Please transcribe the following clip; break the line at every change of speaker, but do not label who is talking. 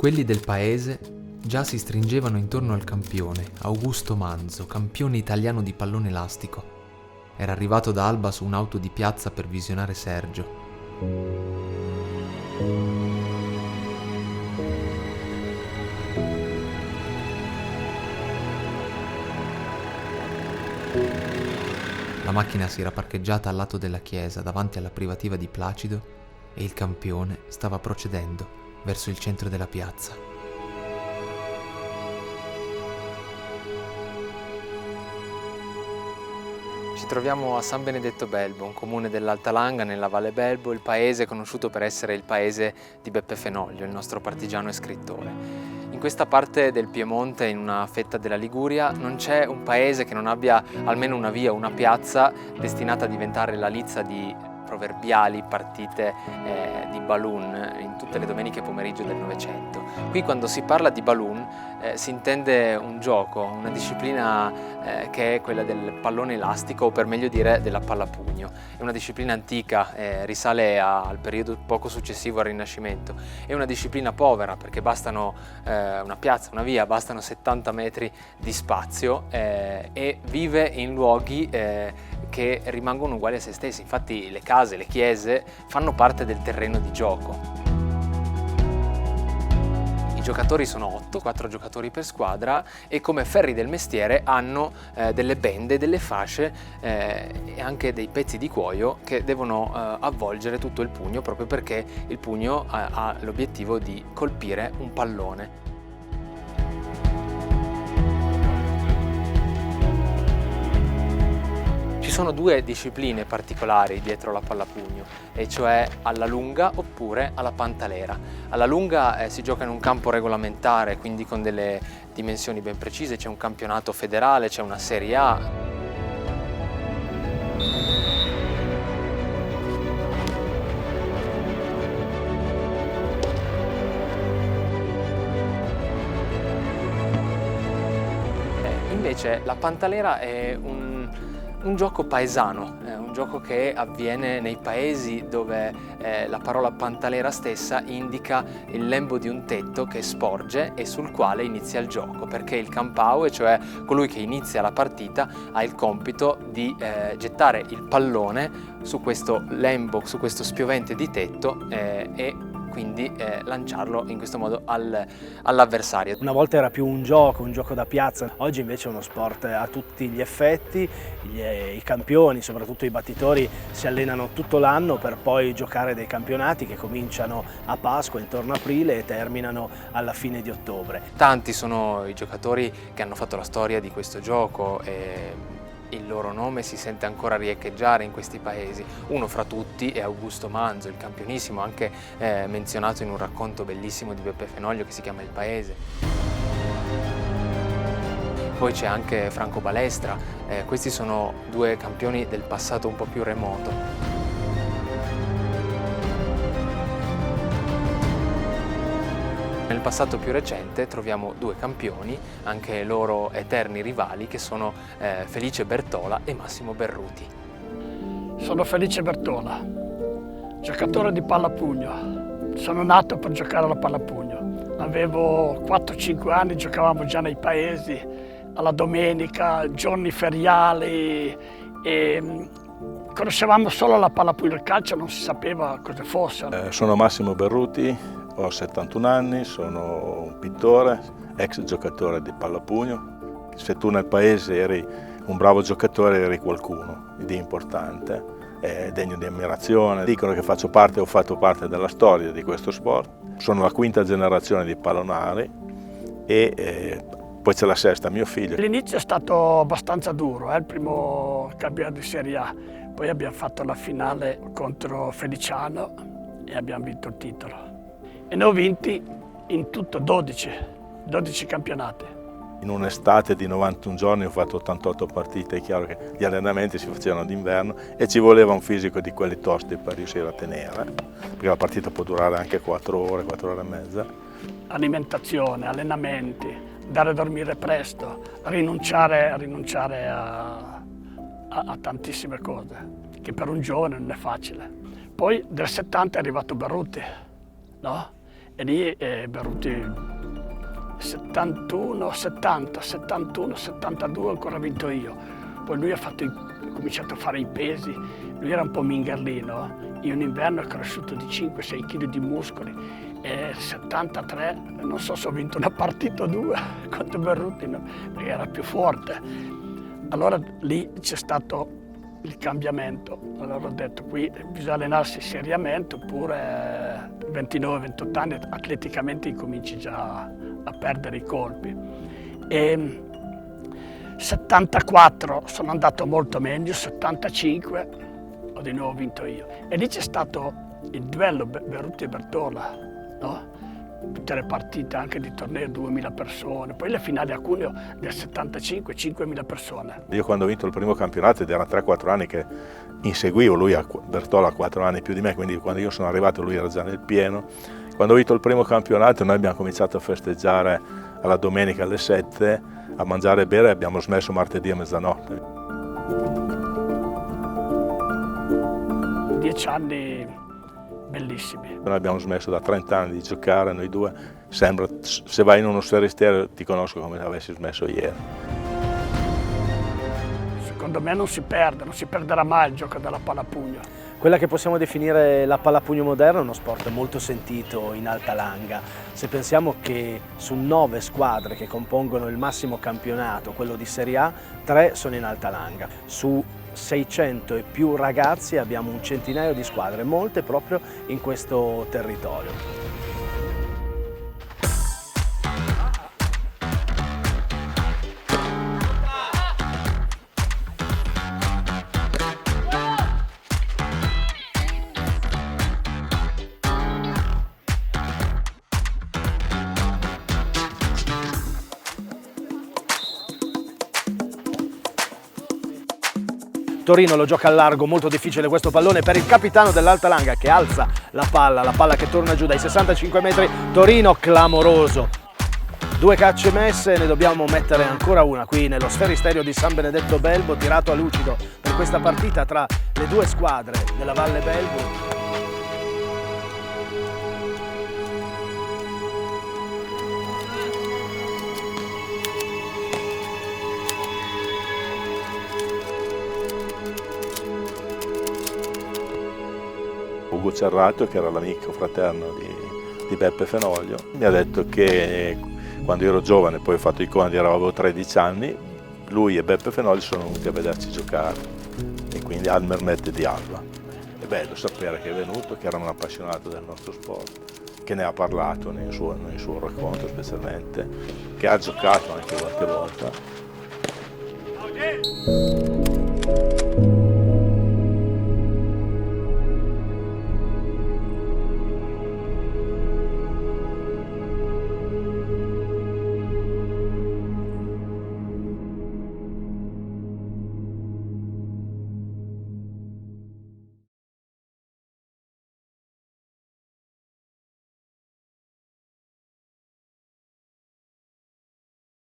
Quelli del paese già si stringevano intorno al campione, Augusto Manzo, campione italiano di pallone elastico. Era arrivato da Alba su un'auto di piazza per visionare Sergio. La macchina si era parcheggiata al lato della chiesa davanti alla privativa di Placido e il campione stava procedendo verso il centro della piazza.
Ci troviamo a San Benedetto Belbo, un comune dell'Alta Langa nella Valle Belbo, il paese conosciuto per essere il paese di Beppe Fenoglio, il nostro partigiano e scrittore. In questa parte del Piemonte, in una fetta della Liguria, non c'è un paese che non abbia almeno una via, una piazza destinata a diventare la lizza di proverbiali partite di balloon in tutte le domeniche pomeriggio del Novecento. Qui quando si parla di balloon si intende un gioco, una disciplina che è quella del pallone elastico, o per meglio dire della pallapugno. È una disciplina antica, risale al periodo poco successivo al Rinascimento. È una disciplina povera perché bastano una piazza, una via, bastano 70 metri di spazio e vive in luoghi che rimangono uguali a se stessi. Infatti le case, le chiese fanno parte del terreno di gioco. I giocatori sono 8, 4 giocatori per squadra, e come ferri del mestiere hanno delle bende, delle fasce e anche dei pezzi di cuoio che devono avvolgere tutto il pugno, proprio perché il pugno ha l'obiettivo di colpire un pallone. Ci sono due discipline particolari dietro la pallapugno, e cioè alla lunga oppure alla pantalera. Alla lunga si gioca in un campo regolamentare, quindi con delle dimensioni ben precise, c'è un campionato federale, c'è una Serie A. Invece la pantalera è un gioco paesano, un gioco che avviene nei paesi dove la parola pantalera stessa indica il lembo di un tetto che sporge e sul quale inizia il gioco, perché il campau, cioè colui che inizia la partita, ha il compito di gettare il pallone su questo lembo, su questo spiovente di tetto e quindi lanciarlo in questo modo all'avversario.
Una volta era più un gioco da piazza, oggi invece è uno sport a tutti gli effetti. I campioni, soprattutto i battitori, si allenano tutto l'anno per poi giocare dei campionati che cominciano a Pasqua, intorno a aprile, e terminano alla fine di ottobre.
Tanti sono i giocatori che hanno fatto la storia di questo gioco e il loro nome si sente ancora riecheggiare in questi paesi. Uno fra tutti è Augusto Manzo, il campionissimo, anche menzionato in un racconto bellissimo di Beppe Fenoglio che si chiama Il Paese. Poi c'è anche Franco Balestra, questi sono due campioni del passato un po' più remoto. Nel passato più recente troviamo due campioni, anche loro eterni rivali, che sono Felice Bertola e Massimo Berruti.
Sono Felice Bertola, giocatore di pallapugno. Sono nato per giocare alla pallapugno. Avevo 4-5 anni, giocavamo già nei paesi, alla domenica, giorni feriali, e conoscevamo solo la pallapugno. Il calcio non si sapeva cosa fosse.
Sono Massimo Berruti. Ho 71 anni, sono un pittore, ex giocatore di pallapugno. Se tu nel paese eri un bravo giocatore, eri qualcuno di importante, degno di ammirazione. Dicono che ho fatto parte della storia di questo sport. Sono la quinta generazione di pallonari e poi c'è la sesta, mio figlio.
L'inizio è stato abbastanza duro, il primo campionato di Serie A. Poi abbiamo fatto la finale contro Feliciano e abbiamo vinto il titolo. E ne ho vinti in tutto 12 campionati.
In un'estate di 91 giorni ho fatto 88 partite. È chiaro che gli allenamenti si facevano d'inverno e ci voleva un fisico di quelli tosti per riuscire a tenere, perché la partita può durare anche 4 ore, 4 ore e mezza.
Alimentazione, allenamenti, andare a dormire presto, rinunciare a tantissime cose, che per un giovane non è facile. Poi del 70 è arrivato Berruti, no? e lì Berruti 71, 70, 71, 72 ancora vinto io. Poi lui ha cominciato a fare i pesi, lui era un po' mingerlino, io in inverno è cresciuto di 5-6 kg di muscoli e 73, non so se ho vinto una partita o due contro Berruti, no, perché era più forte. Allora lì c'è stato il cambiamento, allora ho detto qui bisogna allenarsi seriamente oppure 29-28 anni atleticamente incominci già a perdere i colpi. E 74 sono andato molto meglio, 75 ho di nuovo vinto io. E lì c'è stato il duello Berruti e Bertola, no? Tutte le partite anche di torneo 2000 persone, poi le finali a Cuneo del 75 5.000 persone.
Io quando ho vinto il primo campionato, ed erano 3-4 anni che inseguivo, Bertola ha 4 anni più di me, quindi quando io sono arrivato lui era già nel pieno. Quando ho vinto il primo campionato noi abbiamo cominciato a festeggiare alla domenica alle 7, a mangiare e bere, e abbiamo smesso martedì a mezzanotte.
10 anni bellissimi.
Noi abbiamo smesso da 30 anni di giocare, noi due, sembra, se vai in uno sferisterio ti conosco come se avessi smesso ieri.
Secondo me non si perderà mai il gioco della pallapugno.
Quella che possiamo definire la pallapugno moderna è uno sport molto sentito in Alta Langa. Se pensiamo che su 9 squadre che compongono il massimo campionato, quello di Serie A, 3 sono in Alta Langa. Su 600 e più ragazzi abbiamo un centinaio di squadre, molte proprio in questo territorio. Torino lo gioca al largo, molto difficile questo pallone per il capitano dell'Alta Langa che alza la palla che torna giù dai 65 metri, Torino clamoroso. 2 calce messe, ne dobbiamo mettere ancora una qui nello sferisterio di San Benedetto Belbo, tirato a lucido per questa partita tra le 2 squadre della Valle Belbo.
Ugo Cerrato, che era l'amico fraterno di Beppe Fenoglio, mi ha detto che quando ero giovane, poi ho fatto i conti, avevo 13 anni, lui e Beppe Fenoglio sono venuti a vederci giocare, e quindi al Mermette di Alba. È bello sapere che è venuto, che era un appassionato del nostro sport, che ne ha parlato nel suo racconto specialmente, che ha giocato anche qualche volta.